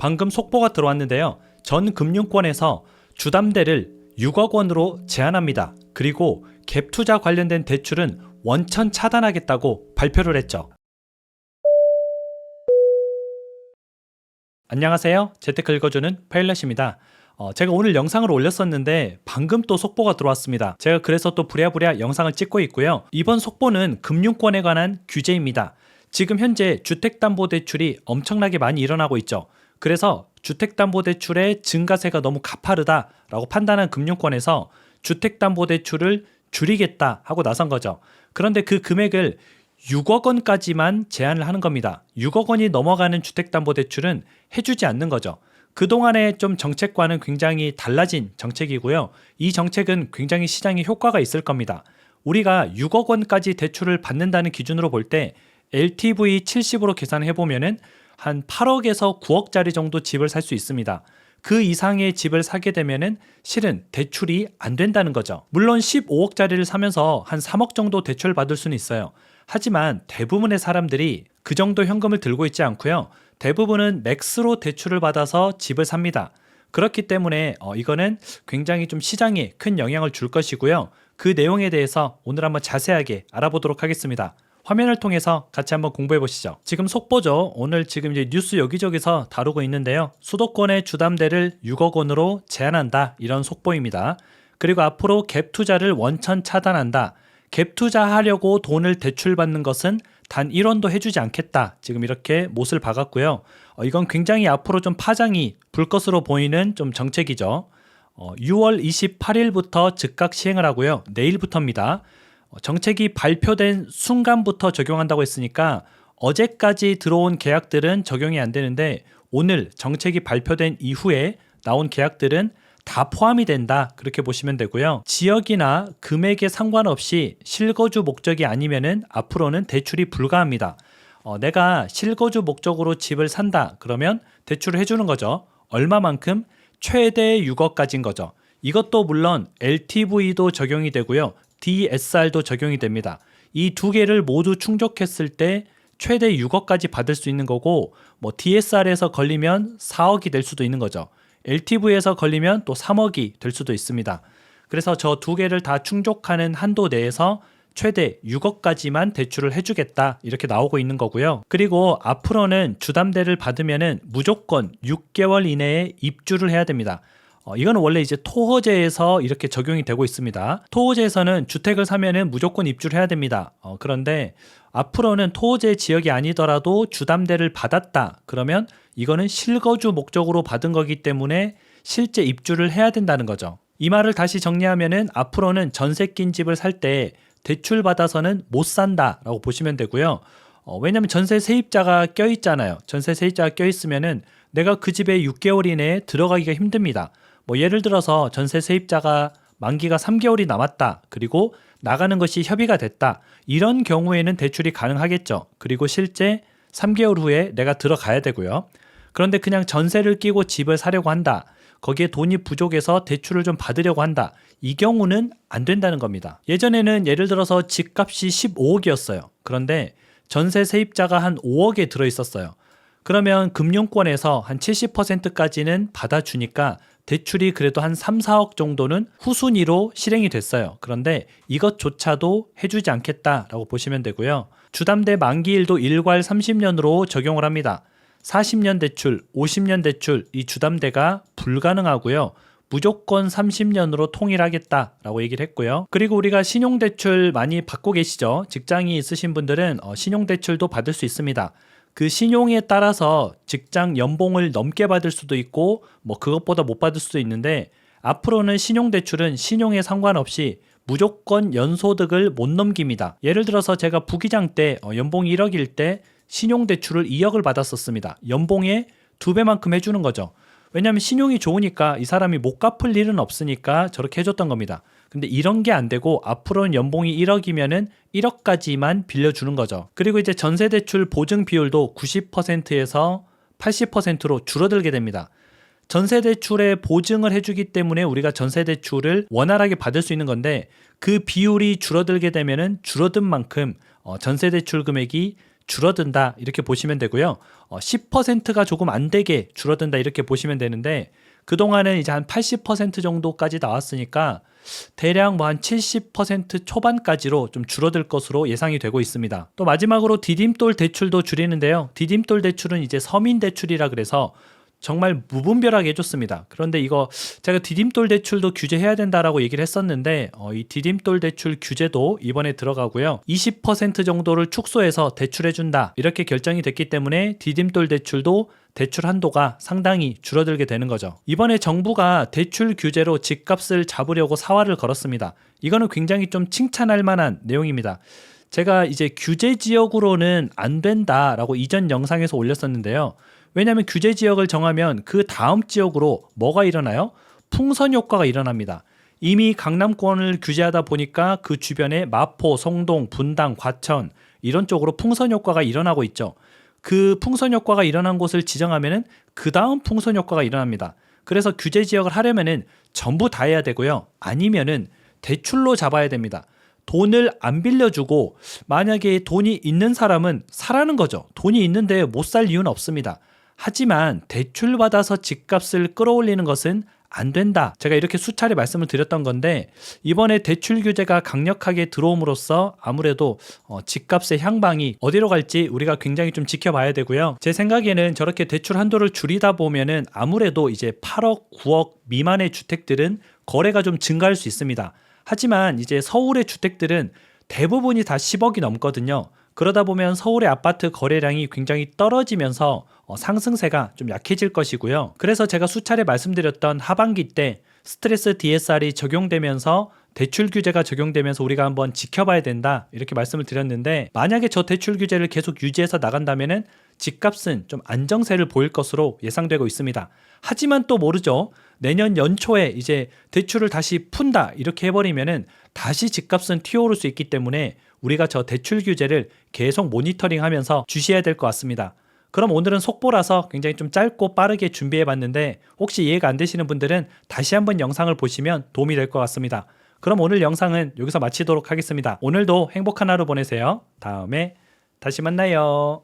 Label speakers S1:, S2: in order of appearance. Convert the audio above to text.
S1: 방금 속보가 들어왔는데요. 전 금융권에서 주담대를 6억 원으로 제한합니다. 그리고 갭 투자 관련된 대출은 원천 차단하겠다고 발표를 했죠. 안녕하세요. 재테크 읽어주는 파일럿입니다. 제가 오늘 영상을 올렸었는데 방금 또 속보가 들어왔습니다. 제가 그래서 또 부랴부랴 영상을 찍고 있고요. 이번 속보는 금융권에 관한 규제입니다. 지금 현재 주택담보대출이 엄청나게 많이 일어나고 있죠. 그래서 주택담보대출의 증가세가 너무 가파르다라고 판단한 금융권에서 주택담보대출을 줄이겠다 하고 나선 거죠. 그런데 그 금액을 6억 원까지만 제한을 하는 겁니다. 6억 원이 넘어가는 주택담보대출은 해주지 않는 거죠. 그동안의 좀 정책과는 굉장히 달라진 정책이고요. 이 정책은 굉장히 시장에 효과가 있을 겁니다. 우리가 6억 원까지 대출을 받는다는 기준으로 볼 때 LTV 70으로 계산해 보면은 한 8억에서 9억짜리 정도 집을 살 수 있습니다. 그 이상의 집을 사게 되면은 실은 대출이 안 된다는 거죠. 물론 15억짜리를 사면서 한 3억 정도 대출 받을 수는 있어요. 하지만 대부분의 사람들이 그 정도 현금을 들고 있지 않고요. 대부분은 맥스로 대출을 받아서 집을 삽니다. 그렇기 때문에 이거는 굉장히 좀 시장에 큰 영향을 줄 것이고요. 그 내용에 대해서 오늘 한번 자세하게 알아보도록 하겠습니다. 화면을 통해서 같이 한번 공부해 보시죠. 지금 속보죠. 오늘 지금 이제 뉴스 여기저기서 다루고 있는데요. 수도권의 주담대를 6억 원으로 제한한다. 이런 속보입니다. 그리고 앞으로 갭 투자를 원천 차단한다. 갭 투자하려고 돈을 대출받는 것은 단 1원도 해주지 않겠다. 지금 이렇게 못을 박았고요. 이건 굉장히 앞으로 좀 파장이 불 것으로 보이는 좀 정책이죠. 6월 28일부터 즉각 시행을 하고요. 내일부터입니다. 정책이 발표된 순간부터 적용한다고 했으니까 어제까지 들어온 계약들은 적용이 안 되는데 오늘 정책이 발표된 이후에 나온 계약들은 다 포함이 된다. 그렇게 보시면 되고요. 지역이나 금액에 상관없이 실거주 목적이 아니면은 앞으로는 대출이 불가합니다. 내가 실거주 목적으로 집을 산다. 그러면 대출을 해주는 거죠. 얼마만큼? 최대 6억까지인 거죠. 이것도 물론 LTV도 적용이 되고요. DSR도 적용이 됩니다. 이 두 개를 모두 충족했을 때 최대 6억까지 받을 수 있는 거고 DSR에서 걸리면 4억이 될 수도 있는 거죠. LTV에서 걸리면 또 3억이 될 수도 있습니다. 그래서 저 두 개를 다 충족하는 한도 내에서 최대 6억까지만 대출을 해주겠다 이렇게 나오고 있는 거고요. 그리고 앞으로는 주담대를 받으면은 무조건 6개월 이내에 입주를 해야 됩니다. 이거는 원래 이제 토호제에서 이렇게 적용이 되고 있습니다. 토호제에서는 주택을 사면은 무조건 입주를 해야 됩니다. 그런데 앞으로는 토호제 지역이 아니더라도 주담대를 받았다. 그러면 이거는 실거주 목적으로 받은 거기 때문에 실제 입주를 해야 된다는 거죠. 이 말을 다시 정리하면은 앞으로는 전세 낀 집을 살 때 대출 받아서는 못 산다라고 보시면 되고요. 왜냐면 전세 세입자가 껴있잖아요. 전세 세입자가 껴있으면은 내가 그 집에 6개월 이내에 들어가기가 힘듭니다. 예를 들어서 전세 세입자가 만기가 3개월이 남았다. 그리고 나가는 것이 협의가 됐다. 이런 경우에는 대출이 가능하겠죠. 그리고 실제 3개월 후에 내가 들어가야 되고요. 그런데 그냥 전세를 끼고 집을 사려고 한다. 거기에 돈이 부족해서 대출을 좀 받으려고 한다. 이 경우는 안 된다는 겁니다. 예전에는 예를 들어서 집값이 15억이었어요. 그런데 전세 세입자가 한 5억에 들어있었어요. 그러면 금융권에서 한 70%까지는 받아주니까 대출이 그래도 한 3, 4억 정도는 후순위로 실행이 됐어요. 그런데 이것조차도 해주지 않겠다라고 보시면 되고요. 주담대 만기일도 일괄 30년으로 적용을 합니다. 40년 대출, 50년 대출 이 주담대가 불가능하고요. 무조건 30년으로 통일하겠다라고 얘기를 했고요. 그리고 우리가 신용대출 많이 받고 계시죠? 직장이 있으신 분들은 신용대출도 받을 수 있습니다. 그 신용에 따라서 직장 연봉을 넘게 받을 수도 있고 그것보다 못 받을 수도 있는데 앞으로는 신용대출은 신용에 상관없이 무조건 연소득을 못 넘깁니다. 예를 들어서 제가 부기장 때 연봉이 1억일 때 신용대출을 2억을 받았었습니다. 연봉의 2배만큼 해주는 거죠. 왜냐하면 신용이 좋으니까 이 사람이 못 갚을 일은 없으니까 저렇게 해줬던 겁니다. 근데 이런 게 안 되고 앞으로는 연봉이 1억이면은 1억까지만 빌려주는 거죠. 그리고 이제 전세대출 보증 비율도 90%에서 80%로 줄어들게 됩니다. 전세대출에 보증을 해주기 때문에 우리가 전세대출을 원활하게 받을 수 있는 건데 그 비율이 줄어들게 되면은 줄어든 만큼 전세대출 금액이 줄어든다 이렇게 보시면 되고요. 10%가 조금 안 되게 줄어든다 이렇게 보시면 되는데 그동안은 이제 한 80% 정도까지 나왔으니까 대략 뭐 한 70% 초반까지로 좀 줄어들 것으로 예상이 되고 있습니다. 또 마지막으로 디딤돌 대출도 줄이는데요. 디딤돌 대출은 이제 서민 대출이라 그래서 정말 무분별하게 해줬습니다. 그런데 이거 제가 디딤돌 대출도 규제해야 된다라고 얘기를 했었는데 이 디딤돌 대출 규제도 이번에 들어가고요. 20% 정도를 축소해서 대출해준다 이렇게 결정이 됐기 때문에 디딤돌 대출도 대출 한도가 상당히 줄어들게 되는 거죠. 이번에 정부가 대출 규제로 집값을 잡으려고 사활을 걸었습니다. 이거는 굉장히 좀 칭찬할 만한 내용입니다. 제가 이제 규제 지역으로는 안 된다라고 이전 영상에서 올렸었는데요. 왜냐하면 규제 지역을 정하면 그 다음 지역으로 뭐가 일어나요? 풍선 효과가 일어납니다. 이미 강남권을 규제하다 보니까 그 주변에 마포, 성동, 분당, 과천 이런 쪽으로 풍선 효과가 일어나고 있죠. 그 풍선 효과가 일어난 곳을 지정하면은 그 다음 풍선 효과가 일어납니다. 그래서 규제 지역을 하려면은 전부 다 해야 되고요. 아니면은 대출로 잡아야 됩니다. 돈을 안 빌려주고 만약에 돈이 있는 사람은 사라는 거죠. 돈이 있는데 못 살 이유는 없습니다. 하지만 대출받아서 집값을 끌어올리는 것은 안 된다. 제가 이렇게 수차례 말씀을 드렸던 건데 이번에 대출 규제가 강력하게 들어옴으로써 아무래도 집값의 향방이 어디로 갈지 우리가 굉장히 좀 지켜봐야 되고요. 제 생각에는 저렇게 대출 한도를 줄이다 보면은 아무래도 이제 8억, 9억 미만의 주택들은 거래가 좀 증가할 수 있습니다. 하지만 이제 서울의 주택들은 대부분이 다 10억이 넘거든요. 그러다 보면 서울의 아파트 거래량이 굉장히 떨어지면서 상승세가 좀 약해질 것이고요. 그래서 제가 수차례 말씀드렸던 하반기 때 스트레스 DSR이 적용되면서 대출 규제가 적용되면서 우리가 한번 지켜봐야 된다 이렇게 말씀을 드렸는데 만약에 저 대출 규제를 계속 유지해서 나간다면은 집값은 좀 안정세를 보일 것으로 예상되고 있습니다. 하지만 또 모르죠. 내년 연초에 이제 대출을 다시 푼다 이렇게 해버리면은 다시 집값은 튀어오를 수 있기 때문에 우리가 저 대출 규제를 계속 모니터링하면서 주시해야 될 것 같습니다. 그럼 오늘은 속보라서 굉장히 좀 짧고 빠르게 준비해봤는데 혹시 이해가 안 되시는 분들은 다시 한번 영상을 보시면 도움이 될 것 같습니다. 그럼 오늘 영상은 여기서 마치도록 하겠습니다. 오늘도 행복한 하루 보내세요. 다음에 다시 만나요.